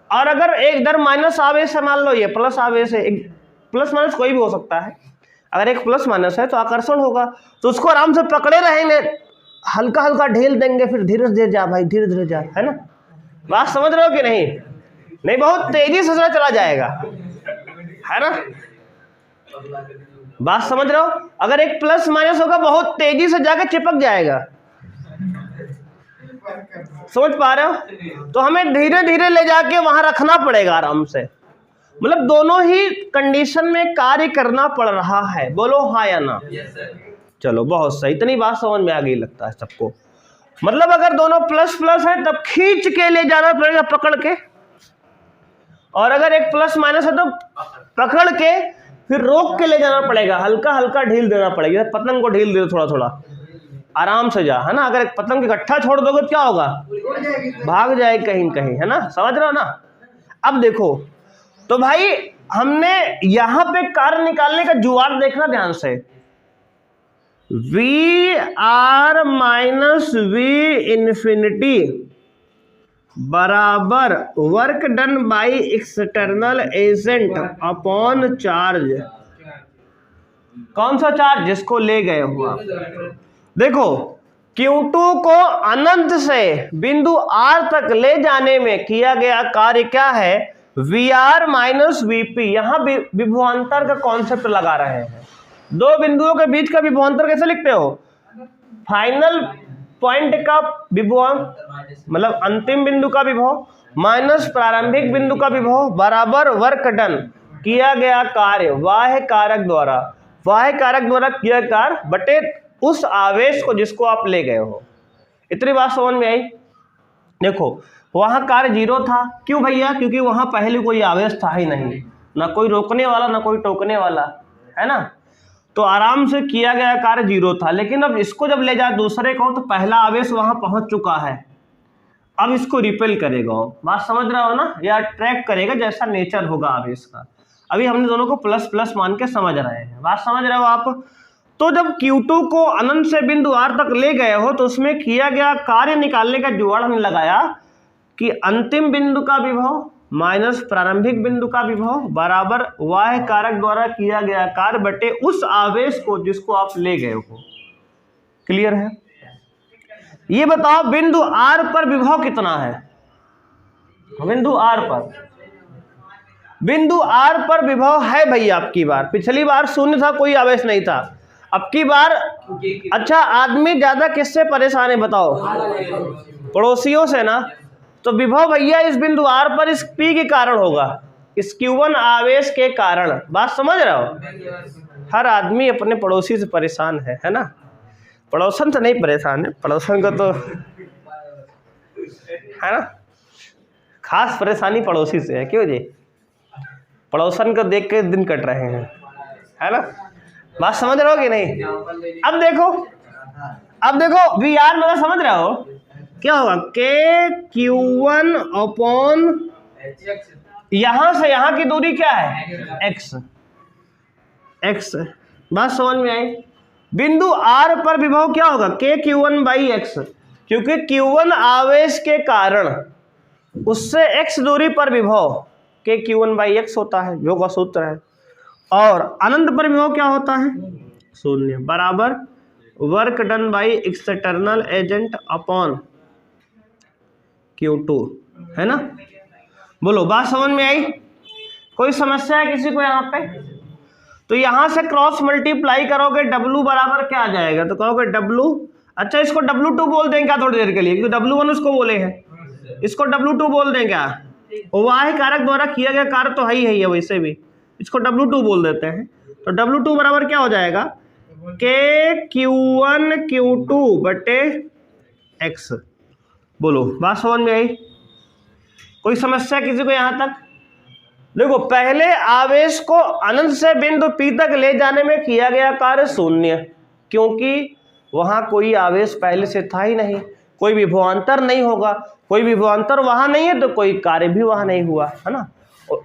और अगर एक इधर माइनस आवेश है, मान लो ये प्लस आवेश है, प्लस माइनस कोई भी हो सकता है, अगर एक प्लस माइनस है तो आकर्षण होगा, तो उसको आराम से पकड़े रहेंगे, हल्का हल्का ढील देंगे, फिर धीरे धीरे जा भाई, धीरे धीरे जा, है ना। बात समझ रहे हो कि नहीं, नहीं बहुत तेजी से चला जाएगा, है ना, बात समझ रहे हो। अगर एक प्लस माइनस होगा, बहुत तेजी से जाके चिपक जाएगा, समझ पा रहे हो। तो हमें धीरे धीरे ले जाके वहां रखना पड़ेगा आराम से, मतलब दोनों ही कंडीशन में कार्य करना पड़ रहा है, बोलो हाँ या ना। चलो बहुत सही, इतनी बात समझ में आ गई लगता है सबको। मतलब अगर दोनों प्लस प्लस है तब खींच के ले जाना पड़ेगा पकड़ के, और अगर एक प्लस माइनस है तो पकड़ के फिर रोक के ले जाना पड़ेगा, हल्का हल्का ढील देना पड़ेगा, पतंग को ढील दे थोड़ा थोड़ा, आराम से जा, है ना। अगर एक पतंग इकट्ठा छोड़ दोगे तो क्या होगा, भाग जाएगी कहीं कहीं, है ना, समझ रहे हो ना। अब देखो, तो भाई हमने यहां पे कार्य निकालने का जुगाड़ देखना ध्यान से, V R minus V infinity बराबर work done by external agent upon charge. कौन सा चार्ज, जिसको ले गए हो आप। देखो Q2 को अनंत से बिंदु R तक ले जाने में किया गया कार्य क्या है, VR माइनस VP। यहां विभवांतर का कॉन्सेप्ट लगा रहे हैं, दो बिंदुओं के बीच का विभवांतर कैसे लिखते हो, फाइनल पॉइंट का विभव, मतलब अंतिम बिंदु का विभव माइनस प्रारंभिक बिंदु का विभव बराबर वर्क डन, किया गया कार्य बाह्य कारक द्वारा किया कार्य बटे उस आवेश को जिसको आप ले गए हो। इतनी बात समझ में आई। देखो वहां कार्य 0 था, क्यों भैया, क्योंकि वहां पहले कोई आवेश था ही नहीं, ना कोई रोकने वाला ना कोई टोकने वाला, है ना, तो आराम से किया गया कार्य 0 था। लेकिन अब इसको जब ले जाए दूसरे को, तो पहला आवेश वहां पहुंच चुका है, अब इसको रिपेल करेगा, बात समझ रहे हो ना, या ट्रैक करेगा, जैसा नेचर होगा आवेश का। अभी हमने दोनों को प्लस प्लस मान के समझ रहे हैं, बात समझ रहे हो आप। तो जब Q2 को अनंत से बिंदु R तक ले गए हो, तो उसमें किया गया कार्य निकालने का जुगाड़ हमने लगाया कि अंतिम बिंदु का विभव माइनस प्रारंभिक बिंदु का विभव बराबर बाह्य कारक द्वारा किया गया कार्य बटे उस आवेश को जिसको आप ले गए हो। क्लियर है। ये बताओ बिंदु R पर विभव कितना है, बिंदु R पर विभव है भैया, आपकी बार, पिछली बार शून्य था, कोई आवेश नहीं था, अब की बार। अच्छा आदमी ज्यादा किससे परेशान है बताओ, पड़ोसियों से ना। तो विभव भैया इस बिंदु R पर इस P के कारण होगा, इस Q1 आवेश के कारण, बात समझ रहे हो। हर आदमी अपने पड़ोसी से परेशान है ना, पड़ोसन से नहीं परेशान है, पड़ोसन को तो है ना खास परेशानी पड़ोसी से है, क्यों जी, पड़ोसन को देख के दिन कट रहे हैं, है ना, बात समझ रहे हो कि नहीं। अब देखो वी आर मतलब समझ रहे हो क्या होगा, के Q1 अपॉन यहां से यहां की दूरी क्या है, x, बात समझ में आई। बिंदु R पर विभव क्या होगा, के Q1 बाई x, क्योंकि Q1 आवेश के कारण उससे x दूरी पर विभव के Q1 बाई x होता है, जो का सूत्र है। और अनंत पर विभव क्या होता है, शून्य, बराबर work done by external agent upon Q2, है ना। बोलो बात समझ में आई, कोई समस्या है किसी को यहाँ पे। तो यहां से क्रॉस मल्टीप्लाई करोगे, W बराबर क्या आ जाएगा, तो कहोगे W, अच्छा इसको W2 बोल दें क्या थोड़ी देर के लिए, क्योंकि W1 उसको बोले हैं, इसको W2 बोल दें क्या, वाह्य कारक द्वारा किया गया कार्य तो है ही है, वैसे भी इसको W2 बोल देते हैं। तो W2 बराबर क्या हो जाएगा, KQ1 Q2 बटे X। बोलो बात समझ में आई? कोई समस्या किसी को यहां तक? देखो पहले आवेश को अनंत से बिंदु P तक ले जाने में किया गया कार्य शून्य, क्योंकि वहां कोई आवेश पहले से था ही नहीं, कोई विभवांतर नहीं होगा, कोई विभवांतर वहां नहीं है तो कोई कार्य भी वहां नहीं हुआ, है ना।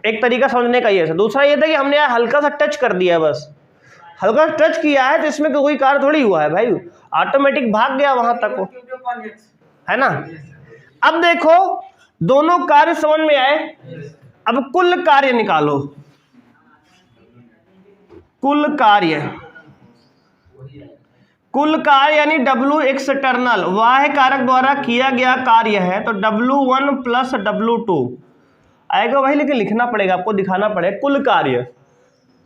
एक तरीका समझने का ये है। दूसरा ये था कि हमने यार हल्का सा टच कर दिया, बस हल्का टच किया है तो इसमें कोई कार्य थोड़ी हुआ है भाई, ऑटोमेटिक भाग गया वहां तक वो, है ना। अब देखो दोनों कार्य समझ में आए, अब कुल कार्य निकालो। कुल कार्य यानी W एक्सटर्नल बाह्य कारक द्वारा किया गया कार्य है, तो W1 प्लस W2 आएगा वही, लेकिन लिखना पड़ेगा आपको, दिखाना पड़ेगा कुल कार्य।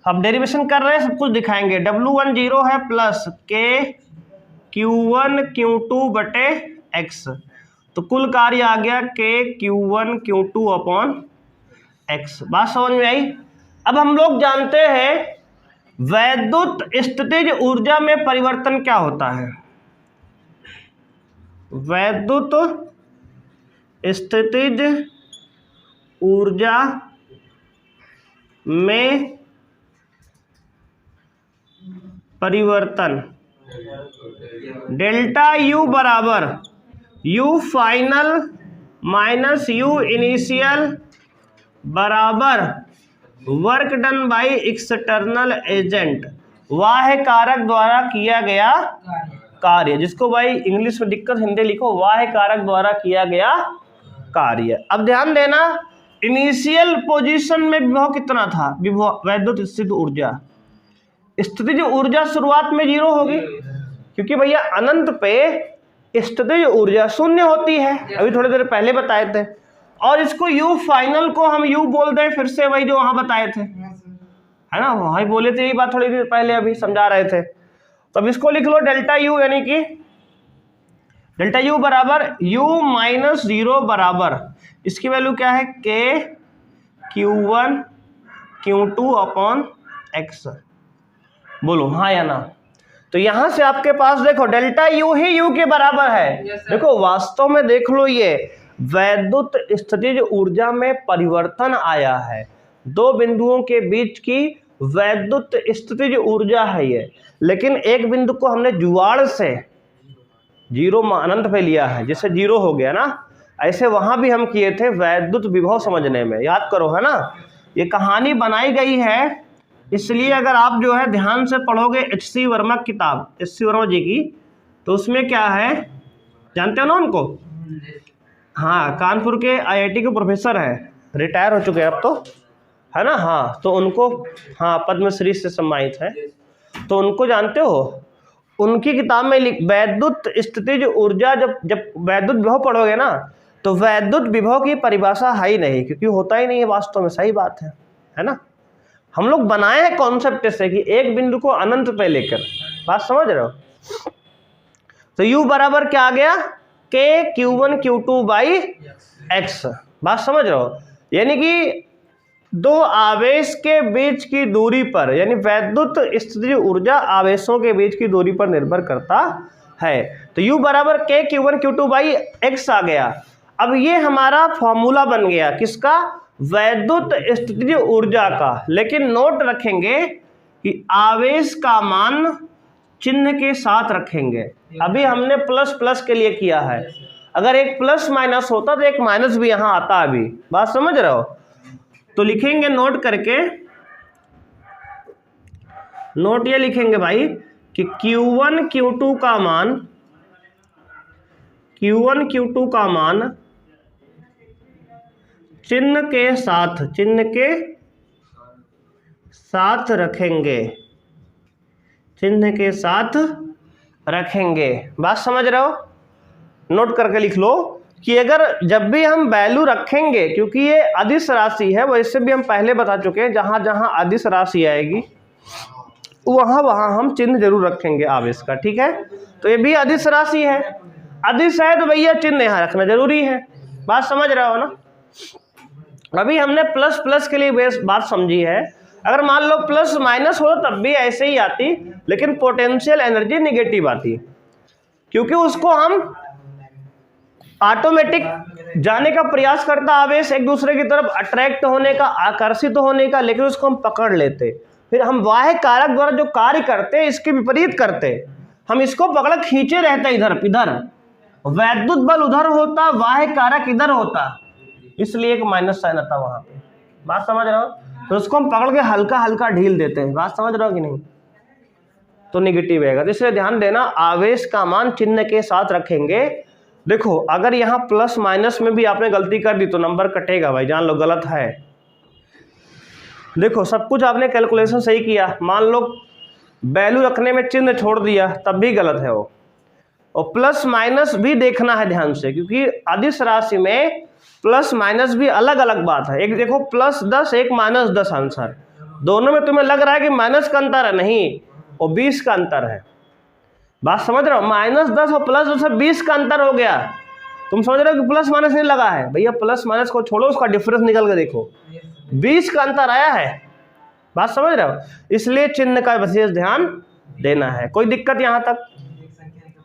हम डेरिवेशन कर रहे हैं, सब कुछ दिखाएंगे। W1 0 है प्लस KQ1 Q2 बटे X, तो कुल कार्य आ गया KQ1 Q2 अपॉन X। बात समझ में आई? अब हम लोग जानते हैं वैद्युत स्थितिज ऊर्जा में परिवर्तन क्या होता है। वैद्युत स्थितिज ऊर्जा में परिवर्तन, डेल्टा U बराबर U final minus U initial बराबर work done by external agent, बाह्य कारक द्वारा किया गया कार्य, जिसको भाई इंग्लिश में दिक्कत, हिंदी लिखो, बाह्य कारक द्वारा किया गया कार्य। अब ध्यान देना, इनिशियल पोजीशन में विभव कितना था, विभव वैद्युत स्थितिज ऊर्जा, स्थितिज ऊर्जा शुरुआत में 0 होगी, क्योंकि भैया अनंत पे स्थितिज ऊर्जा शून्य होती है, अभी थोड़ी देर पहले बताए थे। और इसको U फाइनल को हम U बोल दें फिर से, वही जो वहां बताए थे, है ना, वहां बोले थे, यही बात थोड़ी देर पहले अभी समझा रहे थे। तो अब इसको लिख लो डेल्टा U, यानी कि डेल्टा U बराबर U माइनस 0 बराबर, इसकी वैल्यू क्या है, KQ1 Q2 अपॉन X। बोलो हाँ या ना। तो यहां से आपके पास देखो डेल्टा U ही U के बराबर है। देखो वास्तव में देख लो, ये वैद्युत स्थितिज ऊर्जा में परिवर्तन आया है, दो बिंदुओं के बीच की वैद्युत स्थितिज ऊर्जा है ये, लेकिन एक बिंदु को हमने जुगाड़ से 0 अनंत पे लिया है, जिससे 0 हो गया ना। ऐसे वहां भी हम किए थे वैद्युत विभव समझने में, याद करो, है ना। ये कहानी बनाई गई है इसलिए, अगर आप जो है ध्यान से पढ़ोगे HC वर्मा किताब, HC वर्मा जी की, तो उसमें क्या है जानते हो ना उनको, हाँ कानपुर के IIT के प्रोफेसर हैं, रिटायर हो चुके हैं अब तो, है ना। हाँ तो उनको, हाँ पद्मश्री से सम्मानित है, तो उनको जानते हो, उनकी किताब में वैद्युत स्थितिज ऊर्जा, जब वैद्युत विभव पढ़ोगे ना, तो वैद्युत विभव की परिभाषा है ही नहीं, क्योंकि होता ही नहीं है वास्तव में, सही बात है ना। हम लोग बनाए हैं कॉन्सेप्ट से कि एक बिंदु को अनंत पे लेकर, बात समझ रहे हो। तो U बराबर क्या आ गया, KQ1 Q2 बाई X, बात समझ रहे हो। यानी कि दो आवेश के बीच की दूरी पर, यानी वैद्युत स्थितिज ऊर्जा आवेशों के बीच की दूरी पर निर्भर करता है। तो U बराबर KQ1 Q2 बाई X आ गया। अब ये हमारा फॉर्मूला बन गया किसका, वैद्युत स्थितिज ऊर्जा का। लेकिन नोट रखेंगे कि आवेश का मान चिन्ह के साथ रखेंगे। अभी हमने प्लस प्लस के लिए किया है, अगर एक प्लस माइनस होता तो एक माइनस भी यहां आता अभी, बात समझ रहे हो। तो लिखेंगे नोट करके, नोट ये लिखेंगे भाई कि Q1 Q2 का मान, Q1 Q2 का मान चिन्ह के साथ रखेंगे, चिन्ह के साथ रखेंगे, बात समझ रहे हो। नोट करके लिख लो कि अगर जब भी हम वैल्यू रखेंगे, क्योंकि ये अदिश राशि है, वैसे भी हम पहले बता चुके हैं, जहां जहां अदिश राशि आएगी वहां वहां हम चिन्ह जरूर रखेंगे आवेश का, ठीक है। तो ये भी अदिश राशि है, अदिश है तो भैया चिन्ह यहां रखना जरूरी है, बात समझ रहे हो ना। अभी हमने प्लस प्लस के लिए बेस बात समझी है, अगर मान लो प्लस माइनस हो तब भी ऐसे ही आती, लेकिन पोटेंशियल एनर्जी निगेटिव आती, क्योंकि उसको हम ऑटोमेटिक जाने का प्रयास करता आवेश एक दूसरे की तरफ अट्रैक्ट होने का, आकर्षित होने का, लेकिन उसको हम पकड़ लेते, फिर हम बाह्य कारक द्वारा जो कार्य करते इसके विपरीत करते, हम इसको पकड़ खींचे रहते इधर इधर, वैद्युत बल उधर होता, बाह्य कारक इधर होता, इसलिए एक माइनस साइन आता वहां पे। बात समझ रहे हो? तो उसको हम पकड़ के हल्का हल्का ढील देते हैं। बात समझ रहे हो कि नहीं? तो निगेटिव रहेगा। तो इसलिए ध्यान देना, आवेश का मान चिन्ह के साथ रखेंगे। देखो अगर यहाँ प्लस माइनस में भी आपने गलती कर दी तो नंबर कटेगा भाई, जान लो गलत है। देखो सब कुछ आपने कैलकुलेशन सही किया, मान लो वैल्यू रखने में चिन्ह छोड़ दिया तब भी गलत है वो। और प्लस माइनस भी देखना है ध्यान से, क्योंकि अदिश राशि में प्लस माइनस भी अलग अलग बात है। एक देखो +10 एक -10 आंसर, दोनों में तुम्हें लग रहा है कि माइनस का अंतर है, नहीं वो 20 का अंतर है। बात समझ रहे हो? -10 और +10 20 का अंतर हो गया। तुम समझ रहे हो कि प्लस माइनस नहीं लगा है भैया, प्लस माइनस को छोड़ो, उसका डिफरेंस निकल के देखो, 20 का अंतर आया है। बात समझ रहे हो? इसलिए चिन्ह का विशेष ध्यान देना है। कोई दिक्कत यहां तक?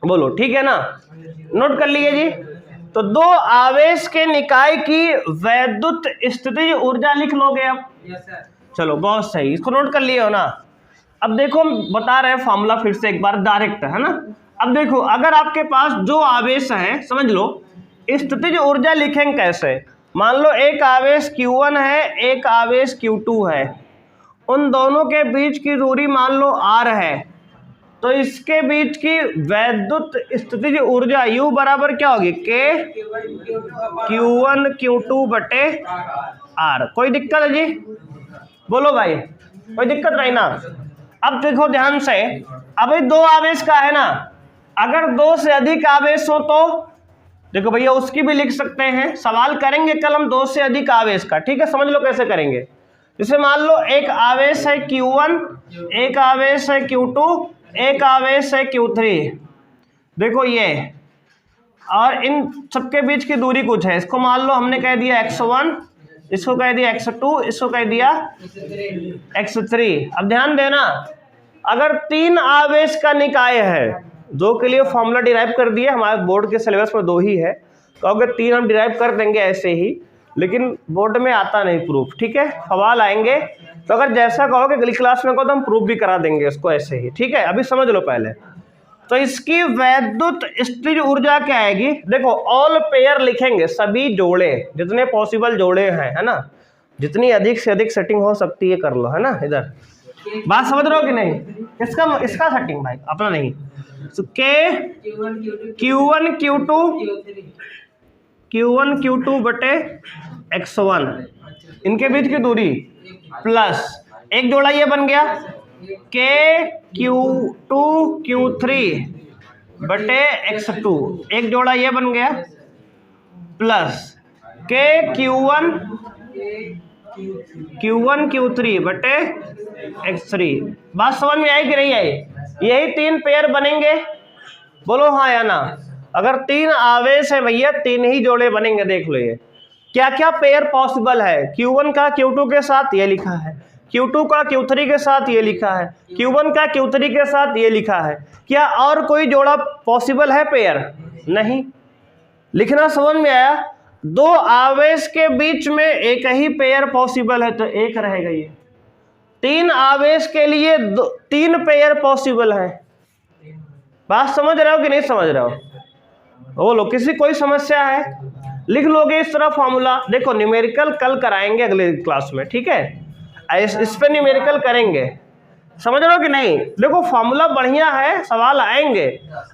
बोलो ठीक है ना? नोट कर लीजिए जी। तो दो आवेश के निकाय की वैद्युत स्थितिज ऊर्जा लिख लोगे अब? चलो बहुत सही, इसको नोट कर लिए हो ना? अब देखो हम बता रहे हैं फॉर्मूला फिर से एक बार डायरेक्ट, है ना? अब देखो अगर आपके पास जो आवेश है, समझ लो स्थितिज ऊर्जा लिखेंगे कैसे। मान लो एक आवेश Q1 है, एक आवेश Q2 है, उन दोनों के बीच की दूरी मान लो R है, तो इसके बीच की वैद्युत स्थितिज ऊर्जा U बराबर क्या होगी? K Q1 Q2 बटे R। कोई दिक्कत है जी? बोलो भाई, कोई दिक्कत रही ना? अब देखो ध्यान से, अब दो आवेश का है ना, अगर दो से अधिक आवेश हो तो देखो भैया उसकी भी लिख सकते हैं। सवाल करेंगे कल हम दो से अधिक आवेश का, ठीक है? समझ लो कैसे करेंगे। जैसे मान लो एक आवेश है Q1, एक आवेश है Q2, एक आवेश है Q3, देखो ये, और इन सबके बीच की दूरी कुछ है। इसको मान लो हमने कह दिया x1, इसको कह दिया x2, इसको कह दिया x3। अब ध्यान देना, अगर तीन आवेश का निकाय है, दो के लिए फॉर्मूला डिराइव कर दिया, हमारे बोर्ड के सिलेबस में 2 ही है, तो अगर 3 हम डिराइव कर देंगे ऐसे ही, लेकिन बोर्ड में आता नहीं प्रूफ, ठीक है? सवाल आएंगे तो अगर जैसा कहोगे अगली क्लास में कहो तो हम प्रूफ भी करा देंगे इसको ऐसे ही, ठीक है? अभी समझ लो पहले। तो इसकी वैद्युत स्थितिज ऊर्जा क्या आएगी? देखो ऑल पेयर लिखेंगे, सभी जोड़े, जितने पॉसिबल जोड़े हैं, है ना? जितनी अधिक से अधिक सेटिंग हो सकती है कर लो, है ना? इधर बात समझ रहे हो कि नहीं? इसका सेटिंग भाई अपना नहीं। तो K Q1 Q2 बटे x1, इनके बीच की दूरी प्लस एक जोड़ा ये बन गया K Q2 Q3 बटे x2, एक जोड़ा ये बन गया प्लस K Q1 Q3 बटे x3। बात समझ में आई कि नहीं आई? यही 3 पेयर बनेंगे, बोलो हाँ या ना? अगर 3 आवेश है भैया 3 ही जोड़े बनेंगे। देख लो ये क्या क्या पेयर पॉसिबल है। Q1 का Q2 के साथ ये लिखा है, Q2 का Q3 के साथ ये लिखा है, Q1 का Q3 के साथ ये लिखा है। क्या और कोई जोड़ा पॉसिबल है पेयर? नहीं। लिखना समझ में आया? दो आवेश के बीच में एक ही पेयर पॉसिबल है तो एक रहेगा ये। 3 आवेश के लिए 3 पेयर पॉसिबल है। बात समझ रहे हो कि नहीं समझ रहे हो? बोलो, किसी कोई समस्या है? लिख लोगे इस तरह फॉर्मूला। देखो न्यूमेरिकल कल कराएंगे अगले क्लास में, ठीक है? इस पे न्यूमेरिकल करेंगे, समझ रहे हो कि नहीं? देखो फॉर्मूला बढ़िया है, सवाल आएंगे।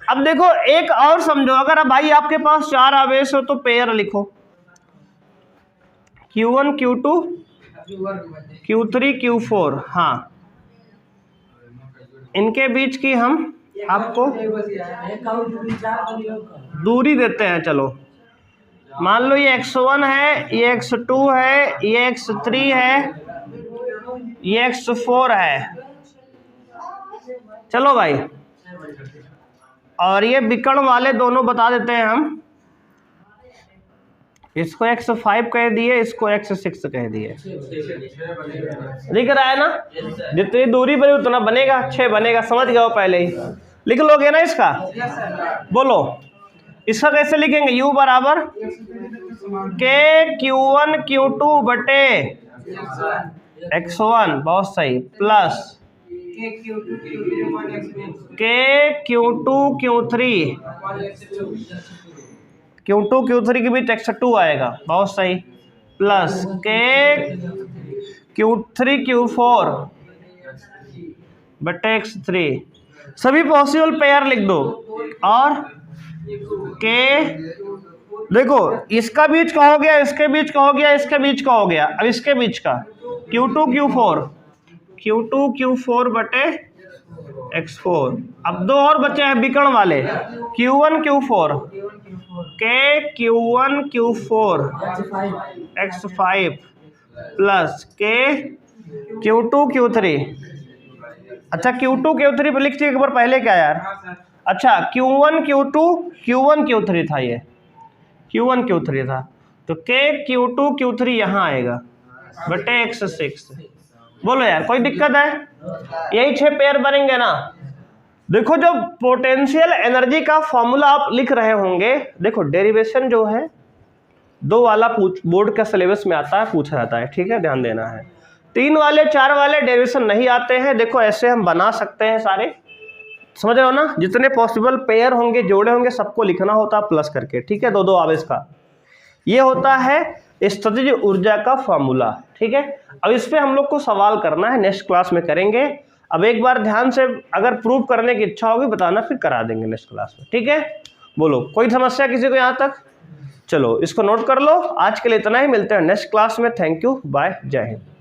अब देखो एक और समझो, अगर अब भाई आपके पास 4 आवेश हो तो पेयर लिखो, Q1 Q2 Q3 Q4, हाँ, इनके बीच की हम आपको दूरी देते हैं। चलो मान लो ये x1 है, ये x2 है, ये x3 है, ये x4 है। चलो भाई, और ये विकर्ण वाले दोनों बता देते हैं हम, इसको x5 कह दिए, इसको x6 कह दिए। दिख रहा है ना, जितनी दूरी बनी उतना बनेगा, 6 बनेगा, समझ गए हो पहले ही। लिख लोगे ना इसका? बोलो इसका कैसे लिखेंगे? u बराबर k q1 q2 बटे x1, बहुत सही, प्लस k q2 q3 के बीच x2 आएगा, बहुत सही, प्लस k q3 q4 बटे x3, सभी पॉसिबल पेयर लिख दो। और k देखो, इसका बीच का हो गया, इसके बीच का हो गया, इसके बीच का हो गया, अब इसके बीच का q2 q4 बटे x4। अब दो और बचे हैं विकर्ण वाले, q1 q4 k q1 q4 x5 plus k q2 q3। अच्छा q2 q3 पे लिखते एक बार पहले क्या यार? अच्छा q1 q3 था, ये q1 q3 था, तो k q2 q3 यहाँ आएगा बटे x6। बोलो यार कोई दिक्कत है? यही 6 पेयर बनेंगे ना। देखो जो पोटेंशियल एनर्जी का फॉर्मूला आप लिख रहे होंगे, देखो डेरिवेशन जो है 2 वाला बोर्ड का सिलेबस में आता है, पूछा जाता है, ठीक है, ध्यान देना है। 3 वाले 4 वाले डेरिवेशन नहीं आते हैं। देखो ऐसे हम बना सकते हैं सारे, समझ रहे हो ना? जितने पॉसिबल पेयर होंगे, जोड़े होंगे, सबको लिखना होता है प्लस करके, ठीक है, 2-2 आवेश का। ये होता है स्थितिज ऊर्जा का फॉर्मूला, ठीक है। अब इस पे हम लोग को सवाल करना है, नेक्स्ट क्लास में करेंगे। अब एक बार ध्यान से अगर प्रूव करने की इच्छा होगी बताना, फिर करा देंगे नेक्स्ट क्लास में, ठीक है। बोलो कोई समस्या किसी को यहाँ तक? चलो इसको नोट कर लो। आज के लिए इतना ही, मिलते हैं नेक्स्ट क्लास में। थैंक यू, बाय, जय हिंद।